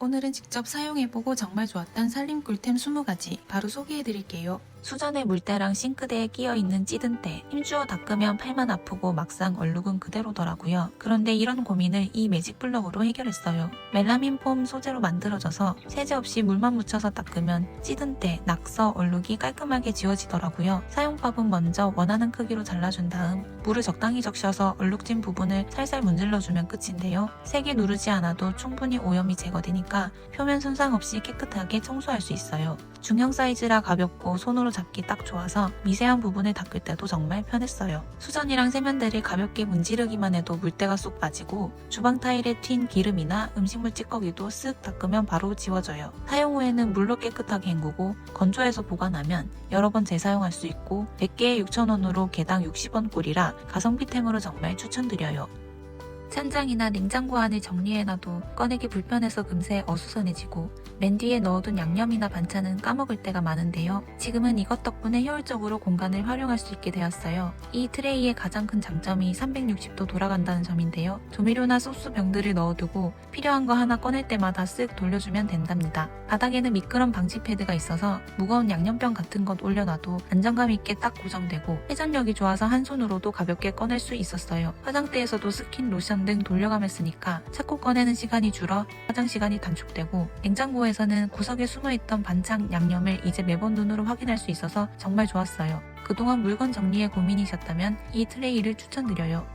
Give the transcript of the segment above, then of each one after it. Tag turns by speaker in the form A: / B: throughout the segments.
A: 오늘은 직접 사용해보고 정말 좋았던 살림 꿀템 20가지 바로 소개해드릴게요.
B: 수전에 물때랑 싱크대에 끼어있는 찌든 때 힘주어 닦으면 팔만 아프고 막상 얼룩은 그대로더라고요. 그런데 이런 고민을 이 매직 블럭으로 해결했어요. 멜라민 폼 소재로 만들어져서 세제 없이 물만 묻혀서 닦으면 찌든 때, 낙서, 얼룩이 깔끔하게 지워지더라고요. 사용법은 먼저 원하는 크기로 잘라준 다음 물을 적당히 적셔서 얼룩진 부분을 살살 문질러주면 끝인데요. 세게 누르지 않아도 충분히 오염이 제거되니까 표면 손상 없이 깨끗하게 청소할 수 있어요. 중형 사이즈라 가볍고 손으로 잡기 딱 좋아서 미세한 부분을 닦을 때도 정말 편했어요. 수전이랑 세면대를 가볍게 문지르기만 해도 물때가 쏙 빠지고 주방 타일에 튄 기름이나 음식물 찌꺼기도 쓱 닦으면 바로 지워져요. 사용 후에는 물로 깨끗하게 헹구고 건조해서 보관하면 여러 번 재사용할 수 있고 100개에 6,000원으로 개당 60원 꼴이라 가성비템으로 정말 추천드려요. 찬장이나 냉장고 안을 정리해놔도 꺼내기 불편해서 금세 어수선해지고 맨 뒤에 넣어둔 양념이나 반찬은 까먹을 때가 많은데요. 지금은 이것 덕분에 효율적으로 공간을 활용할 수 있게 되었어요. 이 트레이의 가장 큰 장점이 360도 돌아간다는 점인데요. 조미료나 소스 병들을 넣어두고 필요한 거 하나 꺼낼 때마다 쓱 돌려주면 된답니다. 바닥에는 미끄럼 방지 패드가 있어서 무거운 양념병 같은 것 올려놔도 안정감 있게 딱 고정되고 회전력이 좋아서 한 손으로도 가볍게 꺼낼 수 있었어요. 화장대에서도 스킨, 로션 등 돌려가며 쓰니까 찾고 꺼내는 시간이 줄어 화장 시간이 단축되고 냉장고에서는 구석에 숨어있던 반찬, 양념을 이제 매번 눈으로 확인할 수 있어서 정말 좋았어요. 그동안 물건 정리에 고민이셨다면 이 트레이를 추천드려요.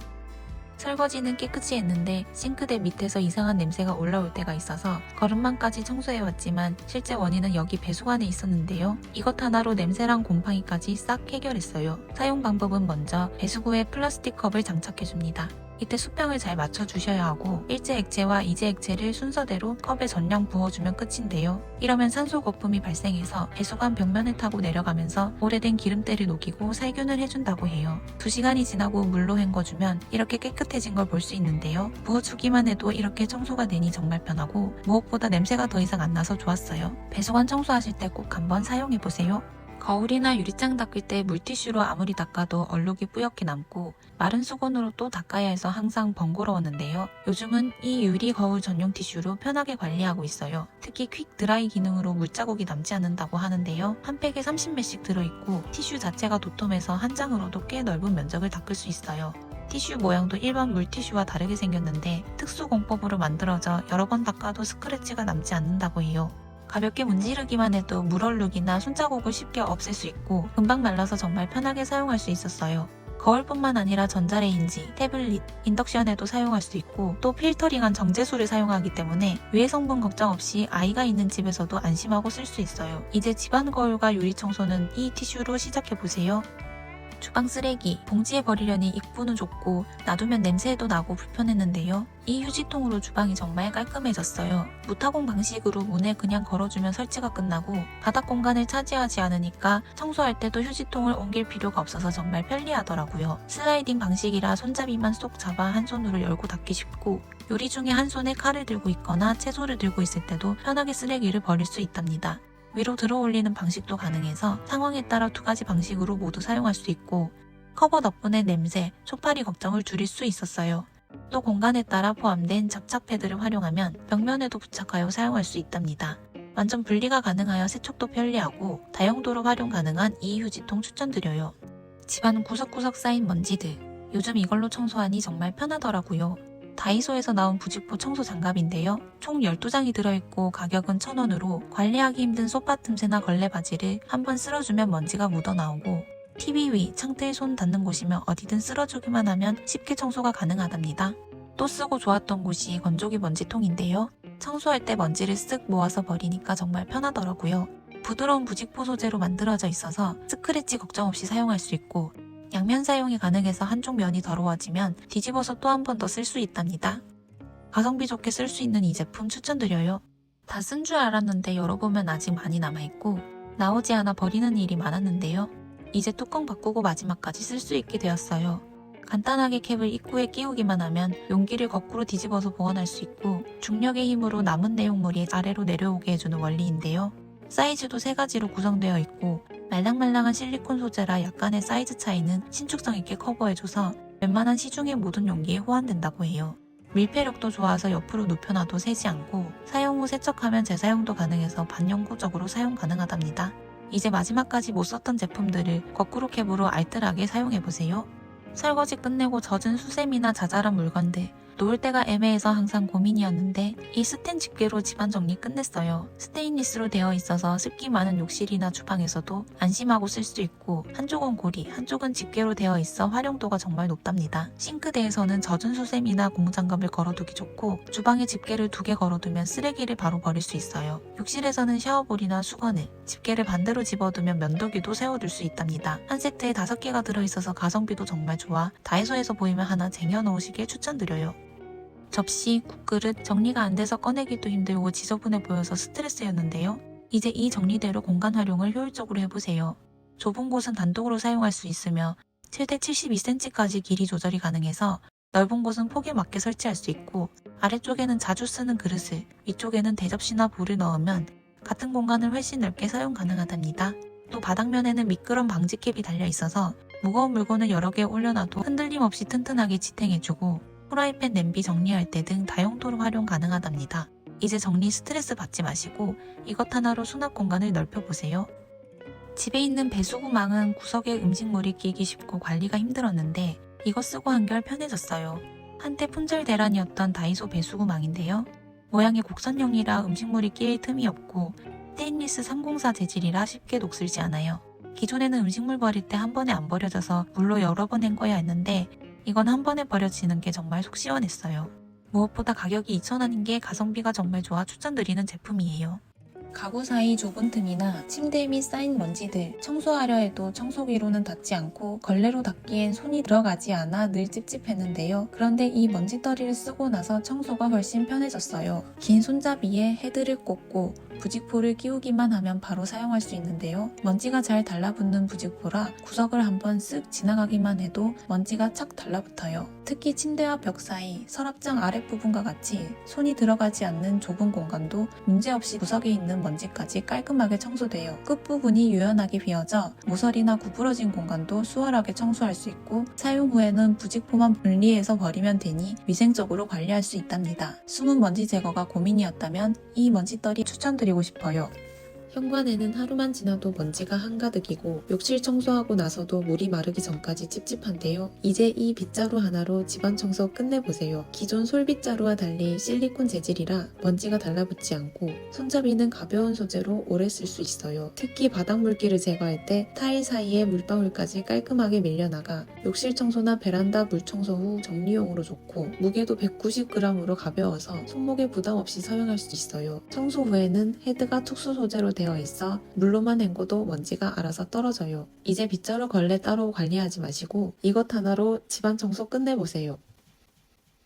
B: 설거지는 깨끗이 했는데 싱크대 밑에서 이상한 냄새가 올라올 때가 있어서 거름망까지 청소해왔지만 실제 원인은 여기 배수관에 있었는데요. 이것 하나로 냄새랑 곰팡이까지 싹 해결했어요. 사용 방법은 먼저 배수구에 플라스틱 컵을 장착해줍니다. 이때 수평을 잘 맞춰주셔야 하고 일제 액체와 이제 액체를 순서대로 컵에 전량 부어주면 끝인데요. 이러면 산소 거품이 발생해서 배수관 벽면을 타고 내려가면서 오래된 기름때를 녹이고 살균을 해준다고 해요. 2시간이 지나고 물로 헹궈주면 이렇게 깨끗해진 걸 볼 수 있는데요. 부어주기만 해도 이렇게 청소가 되니 정말 편하고 무엇보다 냄새가 더 이상 안 나서 좋았어요. 배수관 청소하실 때 꼭 한번 사용해보세요. 거울이나 유리창 닦을 때 물티슈로 아무리 닦아도 얼룩이 뿌옇게 남고 마른 수건으로 또 닦아야 해서 항상 번거로웠는데요. 요즘은 이 유리 거울 전용 티슈로 편하게 관리하고 있어요. 특히 퀵 드라이 기능으로 물자국이 남지 않는다고 하는데요. 한 팩에 30매씩 들어있고 티슈 자체가 도톰해서 한 장으로도 꽤 넓은 면적을 닦을 수 있어요. 티슈 모양도 일반 물티슈와 다르게 생겼는데 특수 공법으로 만들어져 여러 번 닦아도 스크래치가 남지 않는다고 해요. 가볍게 문지르기만 해도 물얼룩이나 손자국을 쉽게 없앨 수 있고 금방 말라서 정말 편하게 사용할 수 있었어요. 거울뿐만 아니라 전자레인지, 태블릿, 인덕션에도 사용할 수 있고 또 필터링한 정제수를 사용하기 때문에 유해 성분 걱정 없이 아이가 있는 집에서도 안심하고 쓸 수 있어요. 이제 집안 거울과 유리 청소는 이 티슈로 시작해보세요. 주방 쓰레기, 봉지에 버리려니 입구는 좁고 놔두면 냄새도 나고 불편했는데요. 이 휴지통으로 주방이 정말 깔끔해졌어요. 무타공 방식으로 문에 그냥 걸어주면 설치가 끝나고 바닥 공간을 차지하지 않으니까 청소할 때도 휴지통을 옮길 필요가 없어서 정말 편리하더라고요. 슬라이딩 방식이라 손잡이만 쏙 잡아 한 손으로 열고 닫기 쉽고 요리 중에 한 손에 칼을 들고 있거나 채소를 들고 있을 때도 편하게 쓰레기를 버릴 수 있답니다. 위로 들어 올리는 방식도 가능해서 상황에 따라 2가지 방식으로 모두 사용할 수 있고 커버 덕분에 냄새, 초파리 걱정을 줄일 수 있었어요. 또 공간에 따라 포함된 접착 패드를 활용하면 벽면에도 부착하여 사용할 수 있답니다. 완전 분리가 가능하여 세척도 편리하고 다용도로 활용 가능한 이 휴지통 추천드려요. 집안 구석구석 쌓인 먼지들, 요즘 이걸로 청소하니 정말 편하더라고요. 다이소에서 나온 부직포 청소 장갑인데요. 총 12장이 들어있고 가격은 1,000원으로 관리하기 힘든 소파 틈새나 걸레 바지를 한번 쓸어주면 먼지가 묻어나오고 TV 위, 창틀 손 닿는 곳이면 어디든 쓸어주기만 하면 쉽게 청소가 가능하답니다. 또 쓰고 좋았던 곳이 건조기 먼지통인데요. 청소할 때 먼지를 쓱 모아서 버리니까 정말 편하더라고요. 부드러운 부직포 소재로 만들어져 있어서 스크래치 걱정 없이 사용할 수 있고 양면 사용이 가능해서 한쪽 면이 더러워지면 뒤집어서 또 한 번 더 쓸 수 있답니다. 가성비 좋게 쓸 수 있는 이 제품 추천드려요. 다 쓴 줄 알았는데 열어보면 아직 많이 남아있고 나오지 않아 버리는 일이 많았는데요. 이제 뚜껑 바꾸고 마지막까지 쓸 수 있게 되었어요. 간단하게 캡을 입구에 끼우기만 하면 용기를 거꾸로 뒤집어서 보관할 수 있고 중력의 힘으로 남은 내용물이 아래로 내려오게 해주는 원리인데요. 사이즈도 3가지로 구성되어 있고 말랑말랑한 실리콘 소재라 약간의 사이즈 차이는 신축성 있게 커버해줘서 웬만한 시중의 모든 용기에 호환된다고 해요. 밀폐력도 좋아서 옆으로 눕혀놔도 새지 않고 사용 후 세척하면 재사용도 가능해서 반영구적으로 사용 가능하답니다. 이제 마지막까지 못 썼던 제품들을 거꾸로 캡으로 알뜰하게 사용해보세요. 설거지 끝내고 젖은 수세미나 자잘한 물건들, 놓을 때가 애매해서 항상 고민이었는데 이 스텐 집게로 집안 정리 끝냈어요. 스테인리스로 되어 있어서 습기 많은 욕실이나 주방에서도 안심하고 쓸 수 있고 한쪽은 고리, 한쪽은 집게로 되어 있어 활용도가 정말 높답니다. 싱크대에서는 젖은 수세미나 고무장갑을 걸어두기 좋고 주방에 집게를 2개 걸어두면 쓰레기를 바로 버릴 수 있어요. 욕실에서는 샤워볼이나 수건을, 집게를 반대로 집어두면 면도기도 세워둘 수 있답니다. 한 세트에 5개가 들어있어서 가성비도 정말 좋아 다이소에서 보이면 하나 쟁여놓으시길 추천드려요. 접시, 국그릇 정리가 안 돼서 꺼내기도 힘들고 지저분해 보여서 스트레스였는데요. 이제 이 정리대로 공간 활용을 효율적으로 해보세요. 좁은 곳은 단독으로 사용할 수 있으며 최대 72cm까지 길이 조절이 가능해서 넓은 곳은 폭에 맞게 설치할 수 있고 아래쪽에는 자주 쓰는 그릇을, 위쪽에는 대접시나 볼을 넣으면 같은 공간을 훨씬 넓게 사용 가능하답니다. 또 바닥면에는 미끄럼 방지 캡이 달려 있어서 무거운 물건을 여러 개 올려놔도 흔들림 없이 튼튼하게 지탱해주고 프라이팬, 냄비 정리할 때 등 다용도로 활용 가능하답니다. 이제 정리 스트레스 받지 마시고 이것 하나로 수납 공간을 넓혀보세요. 집에 있는 배수구망은 구석에 음식물이 끼기 쉽고 관리가 힘들었는데 이거 쓰고 한결 편해졌어요. 한때 품절대란이었던 다이소 배수구망인데요. 모양이 곡선형이라 음식물이 끼일 틈이 없고 스테인리스 304 재질이라 쉽게 녹슬지 않아요. 기존에는 음식물 버릴 때 한 번에 안 버려져서 물로 여러 번 헹궈야 했는데 이건 한 번에 버려지는 게 정말 속 시원했어요. 무엇보다 가격이 2,000원인 게 가성비가 정말 좋아 추천드리는 제품이에요. 가구 사이 좁은 틈이나 침대 및 쌓인 먼지들 청소하려 해도 청소기로는 닿지 않고 걸레로 닦기엔 손이 들어가지 않아 늘 찝찝했는데요. 그런데 이 먼지떨이를 쓰고 나서 청소가 훨씬 편해졌어요. 긴 손잡이에 헤드를 꽂고 부직포를 끼우기만 하면 바로 사용할 수 있는데요. 먼지가 잘 달라붙는 부직포라 구석을 한번 쓱 지나가기만 해도 먼지가 착 달라붙어요. 특히 침대와 벽 사이, 서랍장 아랫부분과 같이 손이 들어가지 않는 좁은 공간도 문제없이 구석에 있는 먼지까지 깔끔하게 청소돼요. 끝부분이 유연하게 비어져 모서리나 구부러진 공간도 수월하게 청소할 수 있고 사용 후에는 부직포만 분리해서 버리면 되니 위생적으로 관리할 수 있답니다. 숨은 먼지 제거가 고민이었다면 이 먼지떨이 추천드리고 싶어요. 현관에는 하루만 지나도 먼지가 한가득이고 욕실 청소하고 나서도 물이 마르기 전까지 찝찝한데요. 이제 이 빗자루 하나로 집안 청소 끝내보세요. 기존 솔빗자루와 달리 실리콘 재질이라 먼지가 달라붙지 않고 손잡이는 가벼운 소재로 오래 쓸 수 있어요. 특히 바닥 물기를 제거할 때 타일 사이에 물방울까지 깔끔하게 밀려나가 욕실 청소나 베란다 물 청소 후 정리용으로 좋고 무게도 190g으로 가벼워서 손목에 부담 없이 사용할 수 있어요. 청소 후에는 헤드가 특수 소재로 되어 있어 물로만 헹궈도 먼지가 알아서 떨어져요. 이제 빗자루 걸레 따로 관리하지 마시고 이것 하나로 집안 청소 끝내보세요.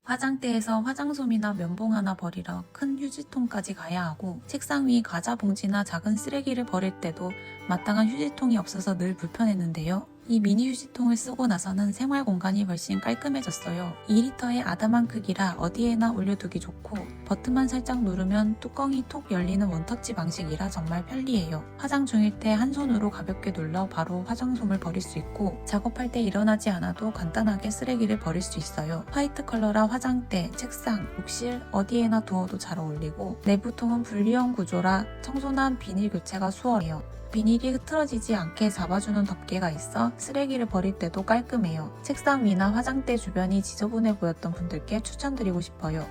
B: 화장대에서 화장솜이나 면봉 하나 버리러 큰 휴지통까지 가야 하고 책상 위 과자 봉지나 작은 쓰레기를 버릴 때도 마땅한 휴지통이 없어서 늘 불편했는데요. 이 미니 휴지통을 쓰고 나서는 생활 공간이 훨씬 깔끔해졌어요. 2리터의 아담한 크기라 어디에나 올려두기 좋고 버튼만 살짝 누르면 뚜껑이 톡 열리는 원터치 방식이라 정말 편리해요. 화장 중일 때 한 손으로 가볍게 눌러 바로 화장솜을 버릴 수 있고 작업할 때 일어나지 않아도 간단하게 쓰레기를 버릴 수 있어요. 화이트 컬러라 화장대, 책상, 욕실 어디에나 두어도 잘 어울리고 내부통은 분리형 구조라 청소나 비닐 교체가 수월해요. 비닐이 흐트러지지 않게 잡아주는 덮개가 있어 쓰레기를 버릴 때도 깔끔해요. 책상 위나 화장대 주변이 지저분해 보였던 분들께 추천드리고 싶어요.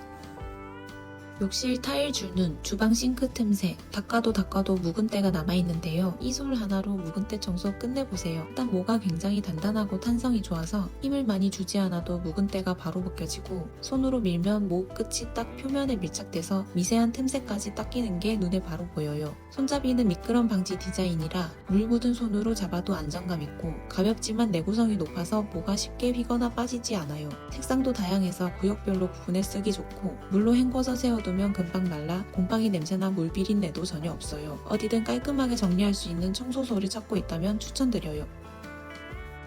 B: 욕실 타일 줄눈, 주방 싱크 틈새, 닦아도 묵은 때가 남아있는데요. 이 솔 하나로 묵은 때 청소 끝내보세요. 일단 모가 굉장히 단단하고 탄성이 좋아서 힘을 많이 주지 않아도 묵은 때가 바로 벗겨지고 손으로 밀면 모 끝이 딱 표면에 밀착돼서 미세한 틈새까지 닦이는 게 눈에 바로 보여요. 손잡이는 미끄럼 방지 디자인이라 물 묻은 손으로 잡아도 안정감 있고 가볍지만 내구성이 높아서 모가 쉽게 휘거나 빠지지 않아요. 색상도 다양해서 구역별로 구분해 쓰기 좋고 물로 헹궈서 세워두면 금방 말라 곰팡이 냄새나 물 비린내도 전혀 없어요. 어디든 깔끔하게 정리할 수 있는 청소소를 찾고 있다면 추천드려요.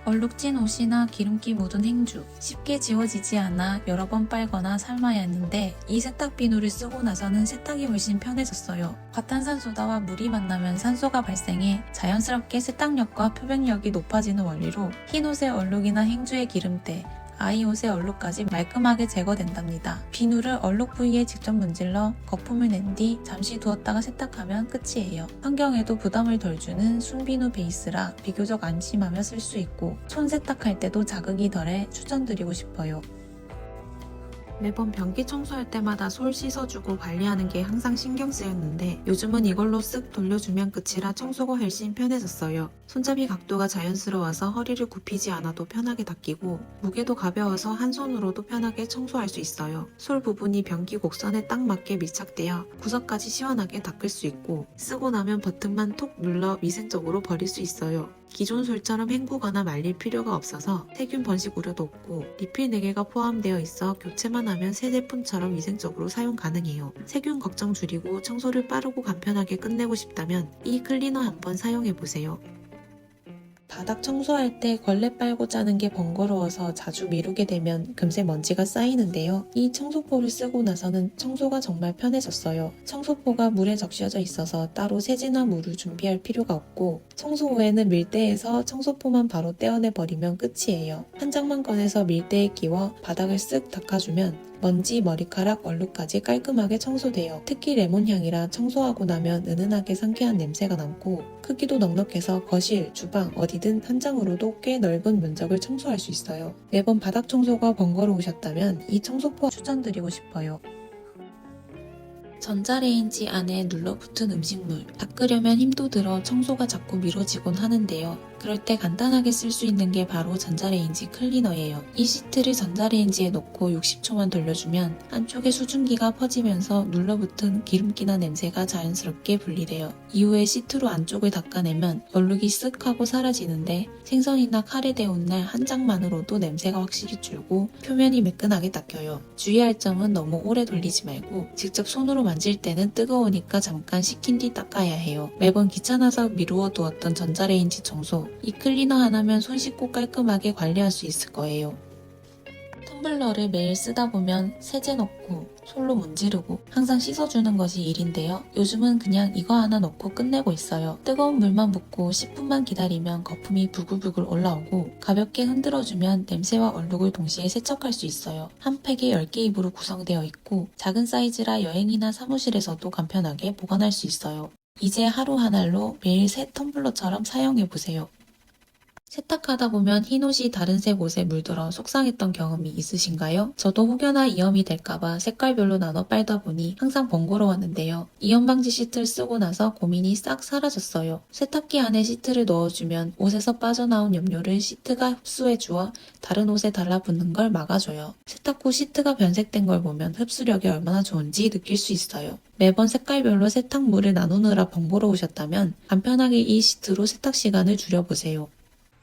B: 얼룩진 옷이나 기름기 묻은 행주 쉽게 지워지지 않아 여러 번 빨거나 삶아야 했는데 이 세탁 비누를 쓰고 나서는 세탁이 훨씬 편해졌어요. 과탄산소다와 물이 만나면 산소가 발생해 자연스럽게 세탁력과 표백력이 높아지는 원리로 흰 옷의 얼룩이나 행주의 기름때
A: 아이 옷의 얼룩까지 말끔하게 제거된답니다. 비누를 얼룩 부위에 직접 문질러 거품을 낸 뒤 잠시 두었다가 세탁하면 끝이에요. 환경에도 부담을 덜 주는 순비누 베이스라 비교적 안심하며 쓸 수 있고 손 세탁할 때도 자극이 덜해 추천드리고 싶어요. 매번 변기 청소할 때마다 솔 씻어주고 관리하는 게 항상 신경 쓰였는데 요즘은 이걸로 쓱 돌려주면 끝이라 청소가 훨씬 편해졌어요. 손잡이 각도가 자연스러워서 허리를 굽히지 않아도 편하게 닦이고 무게도 가벼워서 한 손으로도 편하게 청소할 수 있어요. 솔 부분이 변기 곡선에 딱 맞게 밀착되어 구석까지 시원하게 닦을 수 있고 쓰고 나면 버튼만 톡 눌러 위생적으로 버릴 수 있어요. 기존 솔처럼 헹구거나 말릴 필요가 없어서 세균 번식 우려도 없고 리필 4개가 포함되어 있어 교체만 하면 새 제품처럼 위생적으로 사용 가능해요. 세균 걱정 줄이고 청소를 빠르고 간편하게 끝내고 싶다면 이 클리너 한번 사용해보세요. 바닥 청소할 때 걸레 빨고 짜는 게 번거로워서 자주 미루게 되면 금세 먼지가 쌓이는데요. 이 청소포를 쓰고 나서는 청소가 정말 편해졌어요. 청소포가 물에 적셔져 있어서 따로 세제나 물을 준비할 필요가 없고 청소 후에는 밀대에서 청소포만 바로 떼어내 버리면 끝이에요. 한 장만 꺼내서 밀대에 끼워 바닥을 쓱 닦아주면 먼지, 머리카락, 얼룩까지 깔끔하게 청소돼요. 특히 레몬향이라 청소하고 나면 은은하게 상쾌한 냄새가 남고 크기도 넉넉해서 거실, 주방 어디든 한 장으로도 꽤 넓은 면적을 청소할 수 있어요. 매번 바닥 청소가 번거로우셨다면 이 청소포 추천드리고 싶어요. 전자레인지 안에 눌러붙은 음식물 닦으려면 힘도 들어 청소가 자꾸 미뤄지곤 하는데요. 그럴 때 간단하게 쓸 수 있는 게 바로 전자레인지 클리너예요. 이 시트를 전자레인지에 넣고 60초만 돌려주면 안쪽에 수증기가 퍼지면서 눌러붙은 기름기나 냄새가 자연스럽게 분리돼요. 이후에 시트로 안쪽을 닦아내면 얼룩이 쓱 하고 사라지는데 생선이나 카레 데운 날 한 장만으로도 냄새가 확실히 줄고 표면이 매끈하게 닦여요. 주의할 점은 너무 오래 돌리지 말고 직접 손으로 만질 때는 뜨거우니까 잠깐 식힌 뒤 닦아야 해요. 매번 귀찮아서 미루어 두었던 전자레인지 청소 이 클리너 하나면 손 씻고 깔끔하게 관리할 수 있을 거예요. 텀블러를 매일 쓰다 보면 세제 넣고 솔로 문지르고 항상 씻어주는 것이 일인데요. 요즘은 그냥 이거 하나 넣고 끝내고 있어요. 뜨거운 물만 붓고 10분만 기다리면 거품이 부글부글 올라오고 가볍게 흔들어주면 냄새와 얼룩을 동시에 세척할 수 있어요. 한 팩에 10개 입으로 구성되어 있고 작은 사이즈라 여행이나 사무실에서도 간편하게 보관할 수 있어요. 이제 하루 한 알로 매일 새 텀블러처럼 사용해보세요. 세탁하다 보면 흰옷이 다른 색 옷에 물들어 속상했던 경험이 있으신가요? 저도 혹여나 이염이 될까봐 색깔별로 나눠 빨다 보니 항상 번거로웠는데요. 이염 방지 시트를 쓰고 나서 고민이 싹 사라졌어요. 세탁기 안에 시트를 넣어주면 옷에서 빠져나온 염료를 시트가 흡수해주어 다른 옷에 달라붙는 걸 막아줘요. 세탁 후 시트가 변색된 걸 보면 흡수력이 얼마나 좋은지 느낄 수 있어요. 매번 색깔별로 세탁물을 나누느라 번거로우셨다면 간편하게 이 시트로 세탁 시간을 줄여보세요.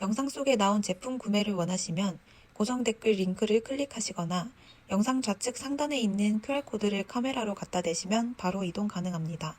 A: 영상 속에 나온 제품 구매를 원하시면 고정 댓글 링크를 클릭하시거나 영상 좌측 상단에 있는 QR코드를 카메라로 갖다 대시면 바로 이동 가능합니다.